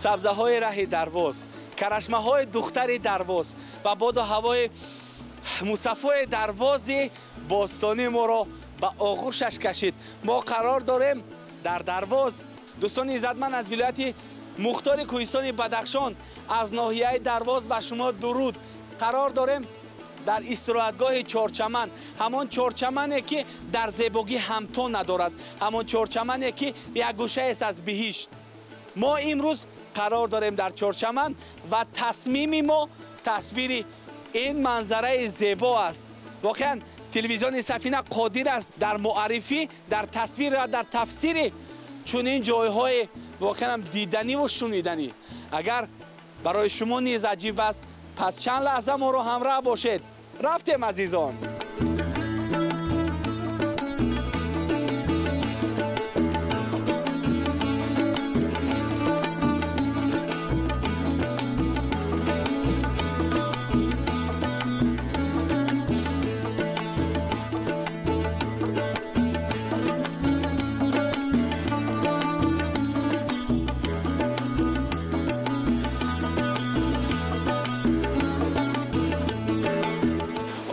سبزه‌های راه درواز، کرشمه‌های دختر درواز و باد و هوای مصفای درواز باستانی ما را به آغوشش کشید. ما قرار داریم در درواز. دوستان عزتمند از ولایت مختار کوهستان بدخشان از ناحیه درواز به شما درود. قرار داریم در استراحتگاه چهارچمن، همان چهارچمنی که در زیبایی همتا ندارد، همان چهارچمنی که یک گوشه است از بهشت. ما امروز قرار داریم در چهارچمن و تصمیم ما تصویر این منظره زیبا است. واقعا تلویزیون سفینه قادر است در معرفی، در تصویر و در تفسیر چنین جایهای واقعا دیدنی و شنیدنی. اگر برای شما نیز عجیب است، پس چند لحظه ما رو همراه باشید. رفتیم عزیزان.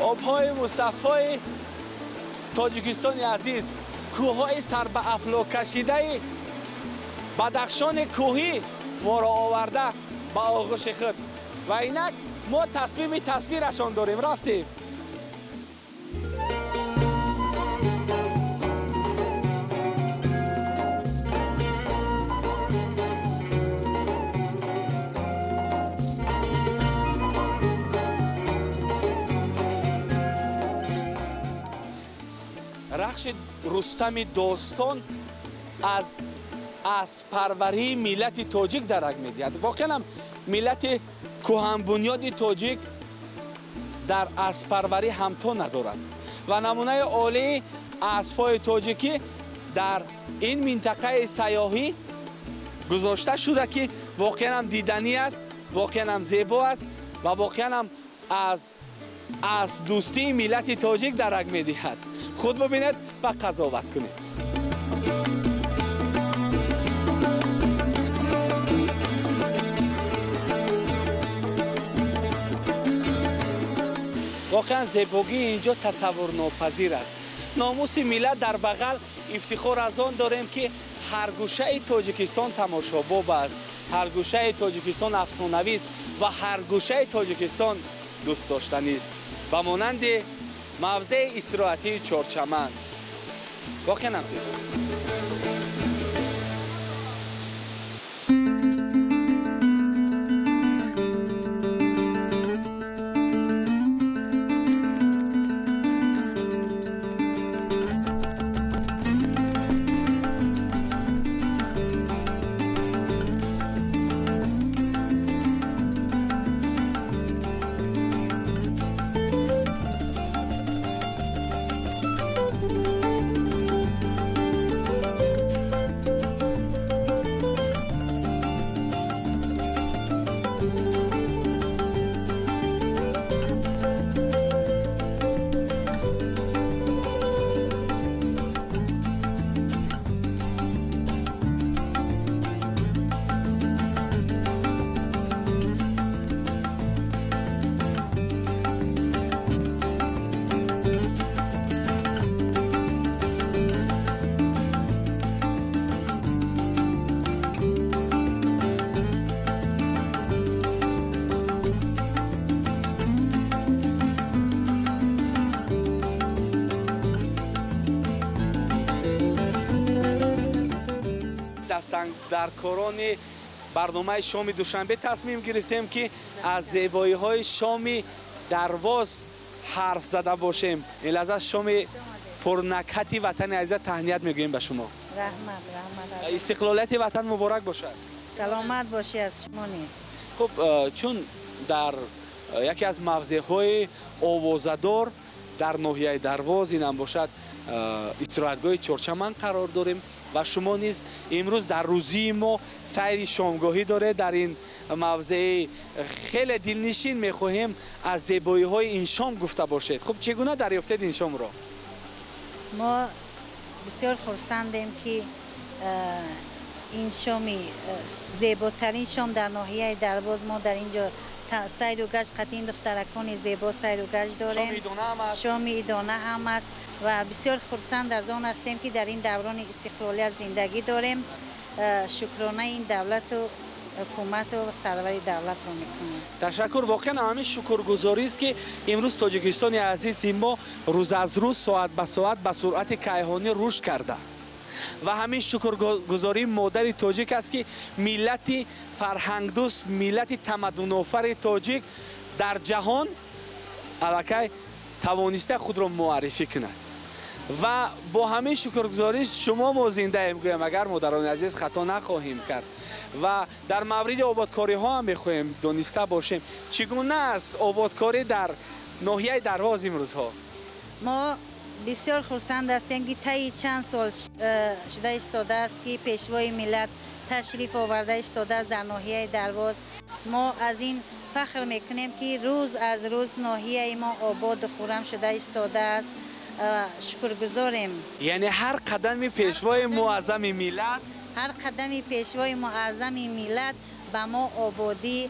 آب‌های مصفای تاجیکستان عزیز، کوه‌های سر به افلاک کشیده بدخشان کوهی ما را آورده به آغوش خود و اینک ما تصمیم تصویرشان داریم. رفتیم. رخش رستم داستان از اسپروری ملت تاجیک درک می‌دهد. واقعا ملت کهن بنیاد تاجیک در اسپروری همتا ندارد و نمونه عالی اسب‌های تاجیکی در این منطقه سیاحی گذاشته شده که واقعا دیدنی است، واقعا زیبا است و واقعا از دوستی ملت تاجیک درک می‌دهد. خود ببینید و قضاوت کنید. واقعا زیبایی اینجا تصور ناپذیر است. ناموس ملت در بغل. افتخار از آن داریم که هر گوشه تاجیکستان تماشاباب است، هر گوشه تاجیکستان افسانه‌وی است و هر گوشه تاجیکستان دوست داشتنی است. به مانند موضع استراحتی چهارچمن واقعا زیباست. در کاران برنامه شام دوشنبه تصمیم گرفتیم که از زیبایی های شام درواز حرف زده باشیم. این لحظه شام پرنکهت وطن عزیز تهنیت میگوییم به شما. رحمت. استقلالیت وطن مبارک باشد. سلامت باشی از شما. خب چون در یکی از موضع‌های آوازه‌دار در ناحیه درواز این هم باشد استراحتگاه چهارچمن قرار داریم و شما نیز امروز در روزی ما سیر شامگاهی داره در این موضع خیلی دلنشین. میخواهیم از زیبایی های این شام گفته باشید. خب چگونه دریافتید این شام را؟ ما بسیار خرسندیم که این شامی زیباترین شام در ناحیه درواز. ما در اینجا سیر و گشت قطعی این دخترکان زیبا سیر و گشت داریم. شام ایدانه هم است و بسیار خرسند از آن هستیم که در این دوران استقلالیت زندگی داریم. شکرانه این دولت و حکومت و سرور دولت رو میکنیم. تشکر. واقعا همین شکرگزاری است که امروز تاجیکستان عزیز ما روز از روز ساعت به ساعت به سرعت کیهانی رشد کرده و همین شکرگزاری مادر تاجیک است که ملت فرهنگ دوست، ملت تمدن آفر تاجیک در جهان الکی توانسته خود را معرفی کند و با همین شکرگزاری شما ما زنده میگویم اگر مادران عزیز خطا نخواهیم کرد و در مورد آبادکاری ها هم میخواهیم دانسته باشیم چگونه است آبادکاری در ناحیه درواز امروز ها. ما بسیار خرسند هستیم که طی چند سال شده ایستاده است که پیشوای ملت تشریف آورده ایستاده است در ناحیه درواز. ما از این فخر میکنیم که روز از روز ناحیه ما آباد و خرم شده ایستاده است. شکرگزاریم. یعنی هر قدم پیشوای معظم ملت، هر قدم پیشوای معظم ملت به ما آبادی،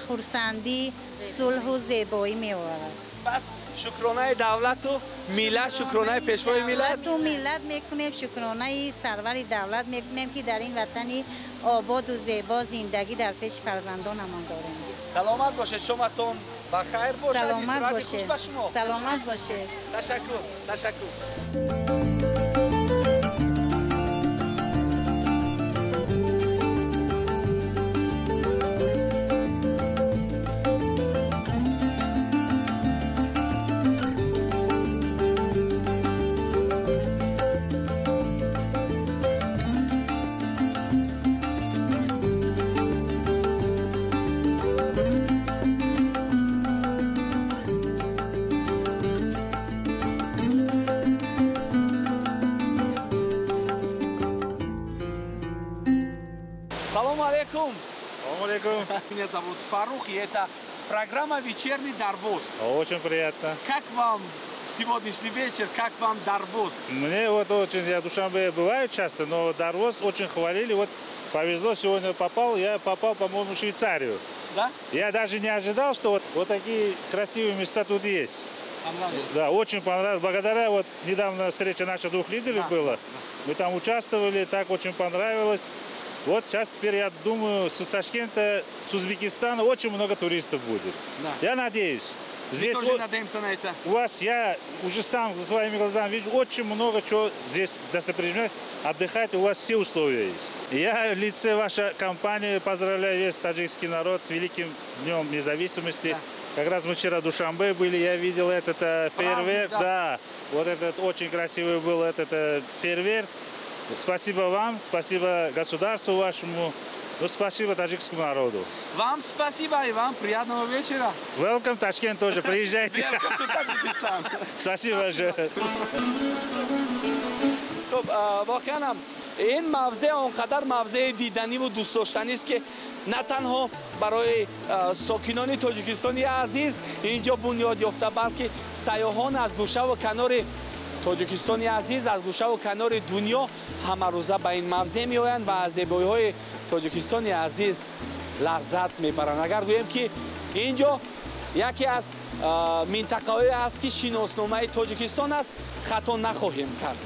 خرسندی، صلح و زیبایی می‌آورد. پس شکرانه دولت و ملت، شکرانه پیشوای ملت و ملت میکنیم، شکرانه سرور دولت میکنیم که در این وطن آباد و زیبا زندگی در پیش فرزندانمان داریم. سلامت باشید. شماتون بخیر باشید. سلامت باشید. سلامت باشید. تشکر. Салам алейкум. Салам алейкум. Меня зовут Фарух, и это программа «Вечерний Дарвоз». Очень приятно. Как вам сегодняшний вечер, как вам Дарвоз? Мне вот очень, я в Душанбе бываю часто, но Дарвоз очень хвалили. Вот повезло, сегодня я попал, по-моему, в Швейцарию. Да? Я даже не ожидал, что вот такие красивые места тут есть. Понравилось? Да, очень понравилось. Благодаря, вот недавно встреча наших двух лидеров была. Мы там участвовали, так очень понравилось. Вот сейчас теперь я думаю, с Ташкента, с Узбекистана очень много туристов будет. Да. Я надеюсь. Мы тоже надеемся на это. У вас, я уже сам своими глазами вижу, очень много чего здесь достопримечательностей. Отдыхать у вас все условия есть. Я в лице вашей компании поздравляю весь таджикский народ с великим днем независимости. Да. Как раз мы вчера в Душанбе были, я видел этот фейерверк. Да, вот этот очень красивый был этот фейерверк. Спасибо вам, спасибо государству вашему, ну, спасибо таджикскому народу. Вам спасибо и вам приятного вечера. Welcome, Ташкент тоже, приезжайте. Welcome to Tajikistan. Спасибо большое. واقعا این موضع آنقدر موضع دیدنی و دوست داشتنی است که نه تنها برای ساکنان تاجیکستان عزیز اینجا بنیاد یافته بلکه سیاحان از گوشه و کنار تاجیکستان عزیز از گوشه و کنار دنیا همه روزه به این موضع می آیند و از زیبایی های تاجیکستان عزیز لذت میبرند. اگر گویم که اینجا یکی از منطقه‌ای است که شناسنامه تاجیکستان است خطا نخواهیم کرد.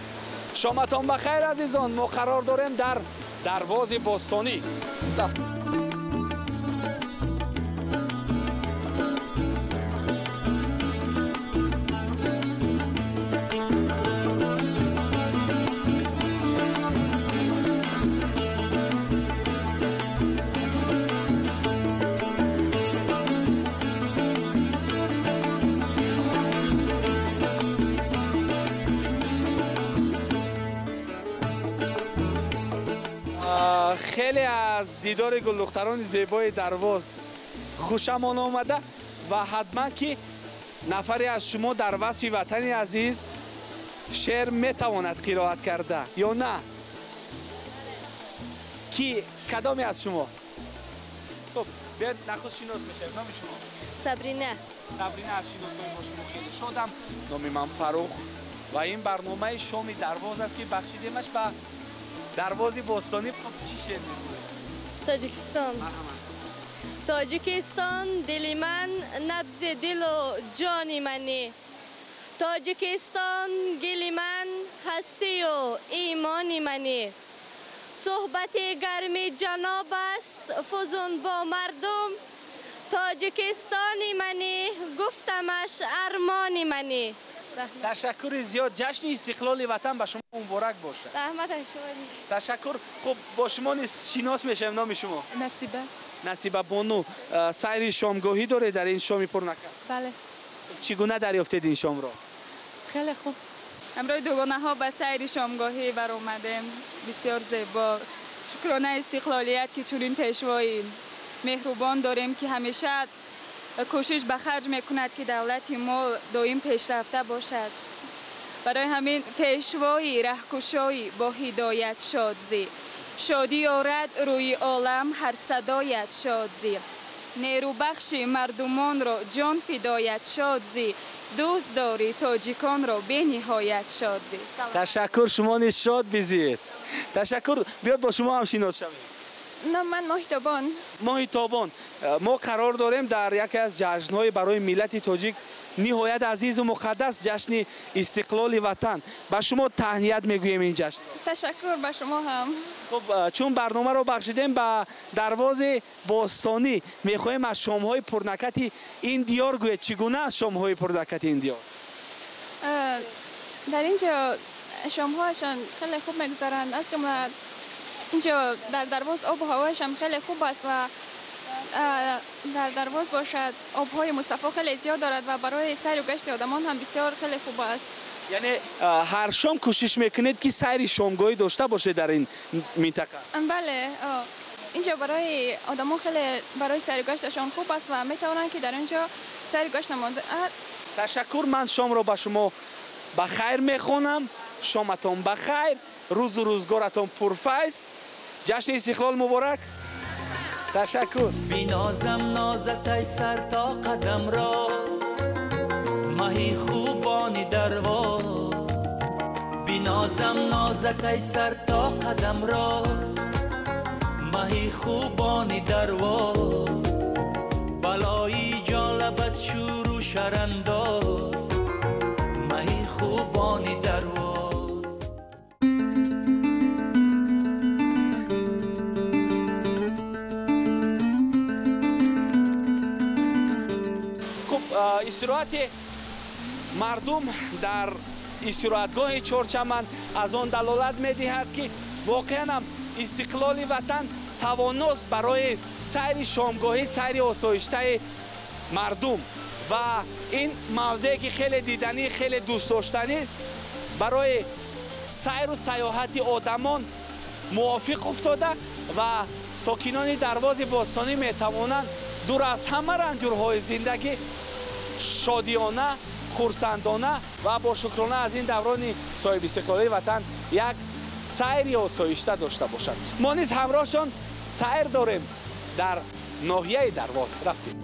شامتان بخیر عزیزان. ما قرار داریم در درواز باستانی. خیلی از دیدار گلدختران زیبای درواز خوشمان آمده و حتما که نفری از شما در وصف وطن عزیز شعر میتواند قرائت کرده یا نه؟ کی کدامی از شما؟ خب بیاید نخست شناس میشه. نام شما؟ سابرینا. سابرینا، از شناسایی با شما خیلی شدم. نام من فاروق و این برنامه شام درواز است که بخشیدیمش به дарвози бостонӣ чӣ шеър мехонед? Тоҷикистон. Тоҷикистон дили ман, набзи дилу ҷони мани. Тоҷикистон гили ман, ҳастию имони мани. суҳбати гарми ҷаноб аст фузун бо мардум. Тоҷикистони мани, гуфтамаш армони мани. ташаккури зиёд. ҷашни истиқлоли ватан ба шумо муборак бошад. Раҳмат аз шумо. ташаккур. хуб бо шумо низ шинос мешавем. номи шумо? Насиба. насиба бону, сайри шомгоҳӣ доред дар ин шоми пурнакам? Бале. чӣ гуна дарёфтед ин шомро? хеле хуб. амрои дугонаҳо ба сайри шомгоҳӣ баромадем. бисёр зебо. шукрона истиқлолият ки чунин пешвои меҳрубон дорем ки ҳамеша кӯшиш ба харҷ мекунад ки давлати мо доим пешрафта бошад. барои ҳамин пешвои раҳкушои бо ҳидоят шодзӣ. шодӣ орад рӯи олам ҳар садоят шодзӣ. нерӯбахши мардумонро ҷон фидоят шодзӣ. дӯст дори тоҷиконро бениҳоят шодзӣ. ташаккур. шумо низ шод бизед. ташаккур. биёд бо шумо ҳам шинос шавем. ман моҳитобон. моҳитобон. мо қарор дорем дар яке аз ҷашнҳои барои миллати тоҷик ниҳоят азизу муқаддас ҷашни истиқлоли ватан. ба шумо таҳният мегӯем ин ҷашн. ташаккур ба шумо ҳам. хуб чун барномаро бахшидем ба дарвози бостонӣ мехоҳем аз шомҳои пурнакати ин диёр гӯед. чӣ гуна аст шомҳои пурнакати ин диёр? дар ин ҷо шомҳоашон хеле хуб мегузаранд. аз ҷумла инҷо дар дарвоз обу ҳавоашам хеле хуб аст ва дар дарвоз бошад обҳои мусаффо хеле зиёд дорад ва барои сайру гашти одамон ҳам бисёр хеле хуб аст. яъне ҳар шом кӯшиш мекунед ки сайри шомгоҳӣ дошта бошед дар ин минтақа? бале. инҷо барои одамон хеле барои сайру гашташон хуб аст ва метавонанд ки дар ин ҷо сайру гашт намоянд. ташаккур. ман шомро ба шумо ба хайр мехонам. шоматон ба хайр. рӯзу рӯзгоратон пурфайз. ҷашни истиқлол муборак. ташаккур. бинозам нозатай сар то қадам роз маҳи хубони дарвоз. бинозам нозатай сар то қадам роз маҳи хубони дарвоз. балои ҷолабат шуру шарандоз маҳи хубони дарвоз. истироҳати мардум дар истироҳатгоҳи чорчаман аз он далолат медиҳад ки воқеан ҳам истиқлоли ватан тавоност барои сайри шомгоҳӣ, сайри осоиштаи мардум ва ин мавзее ки хеле диданӣ, хеле дӯстдоштанист барои сайру саёҳати одамон мувофиқ уфтода ва сокинони дарвози бостонӣ метавонанд дур аз ҳама ранҷурҳои зиндагӣ шодиона, хурсандона ва бо шукрона аз ин даврони соҳибистиқлолии ватан як сайри осоишта дошта бошад. мо низ ҳамроҳшон сайр дорем дар ноҳияи дарвоз. рафтем.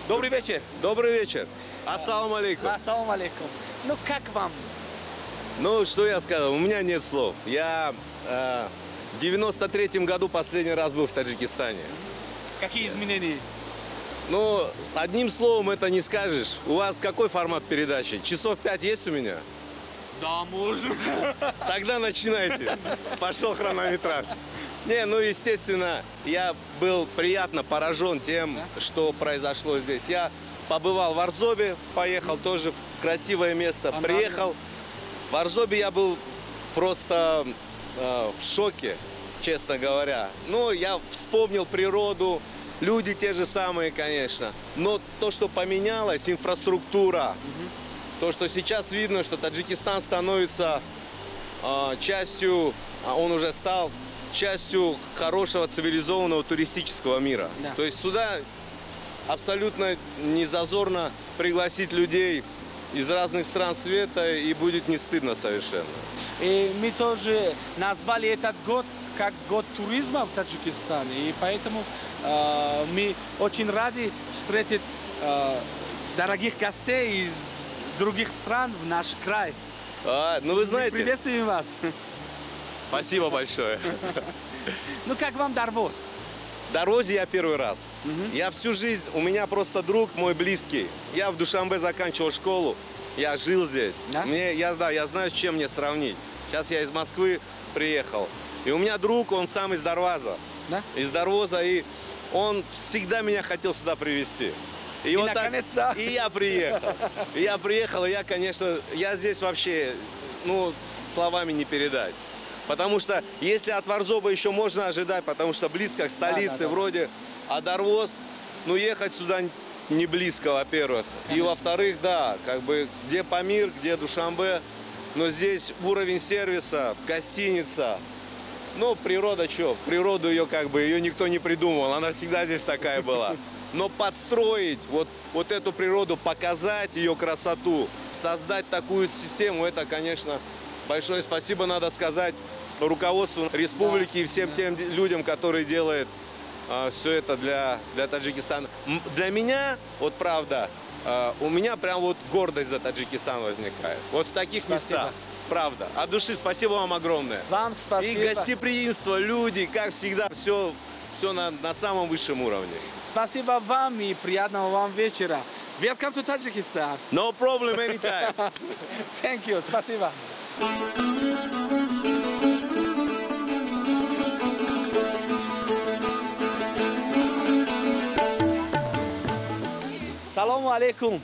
Добрый вечер. Добрый вечер. Ассаламу алейкум. Ассаламу алейкум. Ну как вам? Ну, что я скажу, у меня нет слов. Я в 93-м году последний раз был в Таджикистане. Какие изменения? Ну, одним словом это не скажешь. У вас какой формат передачи? Часов 5 есть у меня? Да, можно. Тогда начинайте. Пошел хронометраж. Не, ну, естественно, я был приятно поражен тем, что произошло здесь. Я побывал в Арзобе, поехал тоже в красивое место, приехал. В Арзобе я был просто в шоке, честно говоря. Ну, я вспомнил природу, люди те же самые, конечно. Но то, что поменялось, инфраструктура, то, что сейчас видно, что Таджикистан становится частью, он уже стал частью хорошего цивилизованного туристического мира. Да. То есть сюда абсолютно не зазорно пригласить людей из разных стран света, и будет не стыдно совершенно. И мы тоже назвали этот год как год туризма в Таджикистане. И поэтому мы очень рады встретить дорогих гостей из других стран в наш край. Ну вы знаете... Приветствуем вас. Спасибо большое. Ну как вам Дарвоз? В Дарвозе я первый раз. Я всю жизнь, у меня просто друг мой близкий. Я в Душанбе заканчивал школу, я жил здесь. Да? Я знаю, с чем мне сравнить. Сейчас я из Москвы приехал. И у меня друг, он сам из Дарвоза. Да? Из Дарвоза, и он всегда меня хотел сюда привезти. И вот наконец-то. И я приехал. И я, конечно, я здесь вообще, ну, словами не передать. Потому что если от Варзоба еще можно ожидать, потому что близко к столице вроде, а Дарвоз, ну, ехать сюда не близко, во-первых. И во-вторых, да, как бы где Памир, где Душанбе, но здесь уровень сервиса, гостиница. Ну, природа что? Природу ее как бы, ее никто не придумывал, она всегда здесь такая была. Но подстроить вот эту природу, показать ее красоту, создать такую систему, это, конечно, большое спасибо надо сказать руководству республики и всем тем людям, которые делают все это для Таджикистана. Для меня, вот правда, у меня прям вот гордость за Таджикистан возникает. Вот в таких местах. Правда. От души спасибо вам огромное. Вам спасибо. И гостеприимство, люди, как всегда, все на самом высшем уровне. Спасибо вам и приятного вам вечера. Welcome to Tajikistan. No problem, anytime. Thank you. Спасибо. салому алейкум.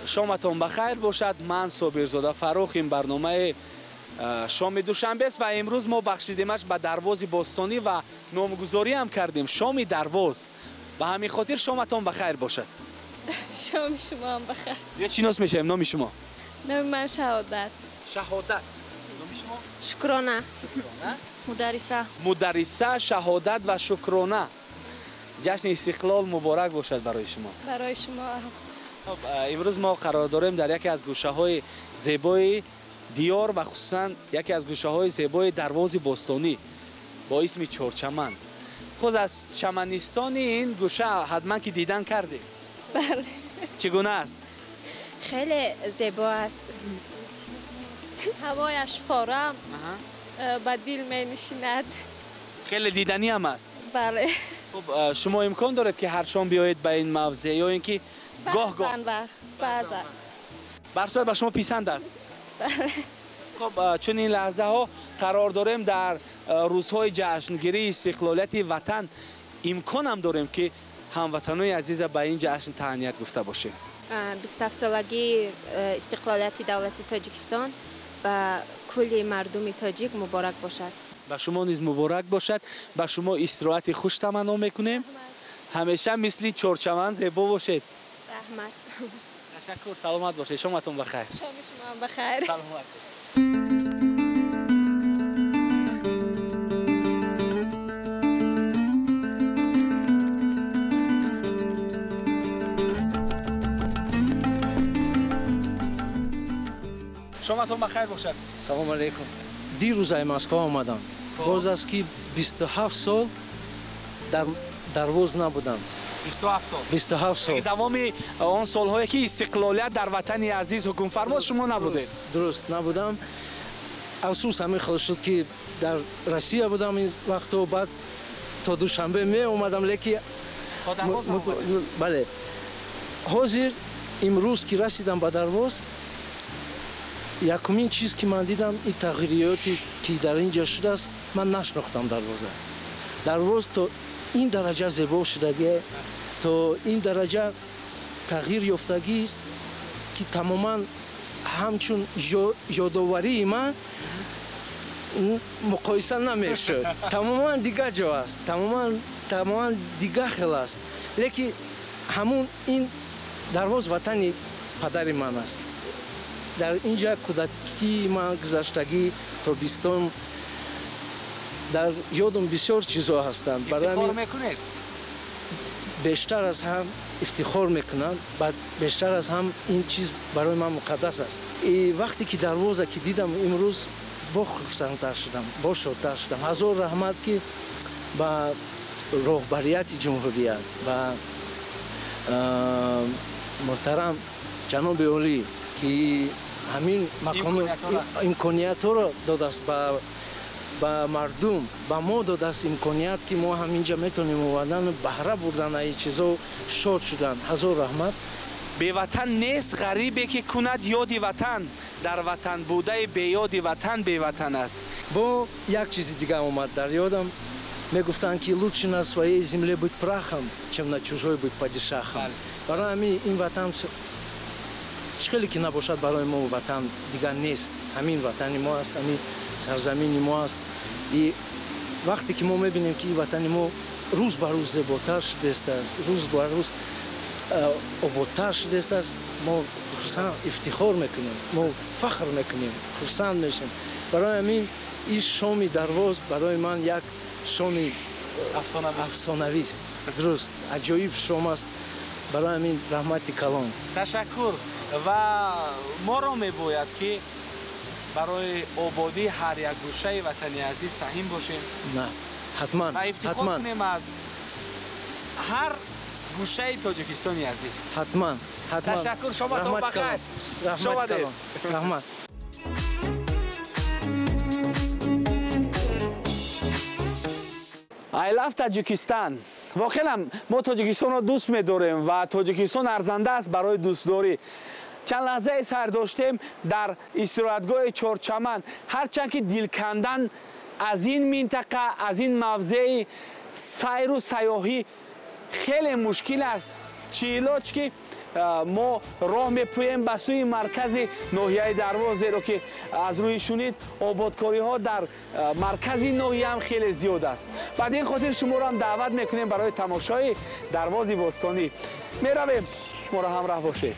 шоматон бахайр бошад. ман собирзода фаррух. ин барномаи шоми душанбест ва имрӯз мо бахшидемаш ба Дарвози Бостонӣ ва номгузориам кардем шоми Дарвоз. ба ҳамин хотир шоматон бахайр бошад. شام شما هم بخیر. یه چی ناس میشه نامی شما؟ نام من شهادت. شهادت. نامی شما؟ شکرانه. مدرسه. مدرسه شهادت و شکرانه. جشن استقلال مبارک باشد برای شما. برای شما. امروز ما قرار داریم در یکی از گوشه‌های زیبای دیار و خصوصا یکی از گوشه‌های زیبای دروازی بوستانی با اسم چورچمن. خود از چمنستان این گوشه حتما که دیدن کرده. بله. چگونه است؟ خیلی زیبا است. هوایش فارم با دل می نشیند. خیلی دیدنی هم است. بله. خب شما امکان دارد که هر شام بیایید به این موضع یا اینکه گاه گاه بعضا برسای به شما پیسند است؟ بله. خب چون این لحظه ها قرار داریم در روزهای جشنگیری استقلالیت وطن امکان هم داریم که هموطنان عزیز به این جشن تهنیت گفته باشیم. 27 سالگی استقلالیت دولت تاجیکستان با کل مردم تاجیک مبارک باشد. به شما نیز مبارک باشد. به شما استراحت خوش تمنا میکنیم. همیشه مثل چورچمن زیبا باشید. رحمت. تشکر. سلامت باشید. شامتون بخیر. شام شما هم بخیر. سلامت باشید. شامتون بخیر باشد. سلام علیکم. دیروز از مسکو آمدم. باز است که 27 سال در دروز نبودم. 27 سال. 27 سال. تمام آن سال‌هایی که استقلالیت در وطن عزیز حکم فرما شما نبودید. درست نبودم. افسوس همین خود شد که در روسیه بودم این وقت و بعد تا دوشنبه می اومدم لیکن بله. حاضر امروز که رسیدم به دروز یکمین چیز که من دیدم این تغییراتی که در اینجا شده است من نشناختم دروز تا این درجه زیبا شدگی تا این درجه تغییر یافتگی است که تماما همچون یادآوری من مقایسه نمیشد. تماما دیگه جا است. تماما دیگه خیلی است. لیکن همون این دروز وطن پدر من است. در اینجا کودکی من گذشتگی تا 20 در یادم بسیار چیزا هستند. افتخار میکنید؟ بیشتر از هم افتخار میکنم بعد بیشتر از هم این چیز برای من مقدس است. وقتی که دروازه که دیدم امروز با خرسندتر شدم، با شادتر شدم. هزار رحمت که با رهبریت جمهوریت و محترم جناب عالی که همین امکانیت را داده است با مردم، با ما داده است امکانیت که ما همینجا میتونیم اومدن بهره بردن این چیزا شاد شدن. هزار رحمت. به وطن نیست غریبه که کند یادی وطن، در وطن بوده به یادی وطن به وطن است. با یک چیز دیگه اومد در یادم، میگفتن که лучше на своей земле быть прахом, чем на чужой быть падишахом. برای همین این وطن خیلی که نباشد برای ما وطن دیگر نیست. همین وطن ما است، همین سرزمین ما است. وقتی که ما میبینیم که این وطن ما روز به روز زیباتر شده است، روز به روز آبادتر شده است، ما افتخار میکنیم، ما فخر میکنیم، خرسند میشیم. برای همین این شام درواز برای من یک شام افسانوی است. درست عجایب شام است. برای همین رحمت کلان. تشکر. و ما را میباید که برای آبادی هر یک گوشه وطن عزیز سهم باشیم. نه حتما. و افتخار کنیم از هر گوشه تاجیکستانی عزیز. حتما. تشکر. شما تا بخیر. رحمت کلان. رحمت. I love تاجیکستان. واقعا ما تاجیکستان را دوست می‌داریم و تاجیکستان ارزنده است برای دوستداری. چند لحظه سر داشتیم در استراحتگاه چهارچمن. هرچند که دلکندن از این منطقه، از این موضع سیر و سیاحی خیلی مشکل است. چه علاج که ما راه میپوییم به سوی مرکز ناحیه درواز، زیرا که از روی شنید آبادکاری ها در مرکز ناحیه هم خیلی زیاد است. بعد این خاطر شما را هم دعوت میکنیم برای تماشای درواز باستانی. میرویم، شما را همراه باشید.